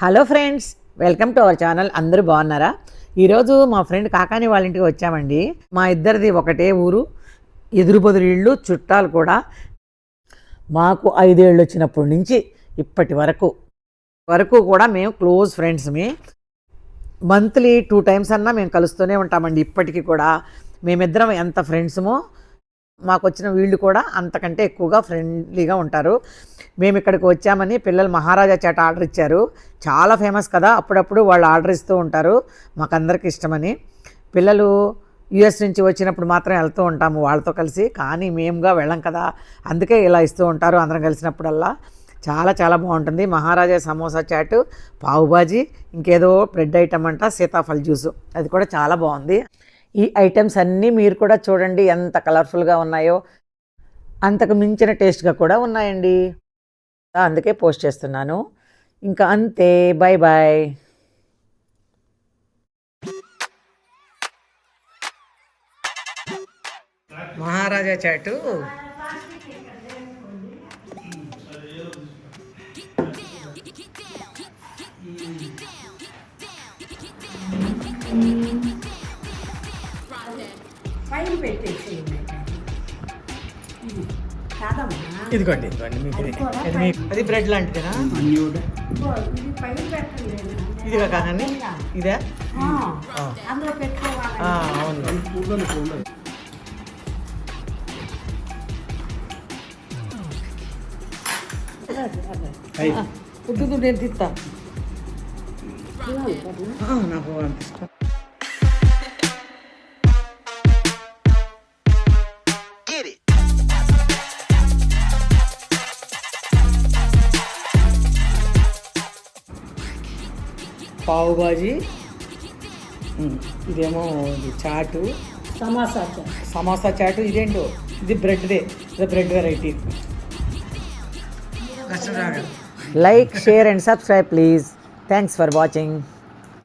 Hello friends, welcome to our channel. అందరూ బాగున్నారా? ఈరోజు మా ఫ్రెండ్ కాకాని వాళ్ళ ఇంటికి వచ్చామండి. మా ఇద్దరిది ఒకటే ఊరు, ఎదురు బదురు ఇళ్ళు, చుట్టాలు కూడా. మాకు 5 ఏళ్ళు వచ్చినప్పటి నుంచి ఇప్పటి వరకు కూడా మేము క్లోజ్ ఫ్రెండ్స్మి. మంత్లీ 2 టైమ్స్ అన్నా మేము కలుస్తూనే ఉంటామండి. ఇప్పటికీ కూడా మేమిద్దరం ఎంత ఫ్రెండ్స్మో మాకు వచ్చిన వీళ్ళు కూడా అంతకంటే ఎక్కువగా ఫ్రెండ్లీగా ఉంటారు. మేము ఇక్కడికి వచ్చామని పిల్లలు మహారాజా చాట్ ఆర్డర్ ఇచ్చారు. చాలా ఫేమస్ కదా, అప్పుడప్పుడు వాళ్ళు ఆర్డర్ ఇస్తూ ఉంటారు. మాకందరికి ఇష్టమని. పిల్లలు యుఎస్ నుంచి వచ్చినప్పుడు మాత్రం వెళ్తూ ఉంటాము వాళ్ళతో కలిసి, కానీ మేముగా వెళ్ళం కదా, అందుకే ఇలా ఇస్తూ ఉంటారు అందరం కలిసినప్పుడల్లా. చాలా చాలా బాగుంటుంది. మహారాజా సమోసా చాటు, పావుబాజీ, ఇంకేదో బ్రెడ్ ఐటమ్ అంట, సీతాఫల్ జ్యూసు, అది కూడా చాలా బాగుంది. ఈ ఐటమ్స్ అన్నీ మీరు కూడా చూడండి, ఎంత కలర్ఫుల్గా ఉన్నాయో. అంతకు మించిన టేస్ట్గా కూడా ఉన్నాయండి. అందుకే పోస్ట్ చేస్తున్నాను. ఇంకా అంతే, బాయ్ బాయ్. మహారాజా చాటు ఇదిగోండి మీకు అది బ్రెడ్ లాంటిదేనా? ఇదిగా కాదండి, ఇదే అవును. వద్దు, నేను తిస్తా, నాకు అనిపిస్తా. పావుబాజీ, ఇదేమో చాటు, సమోసా చాటు, ఇదేంటో ఇది బ్రెడ్దే, ఇది bread variety. Like, share and subscribe please. Thanks for watching.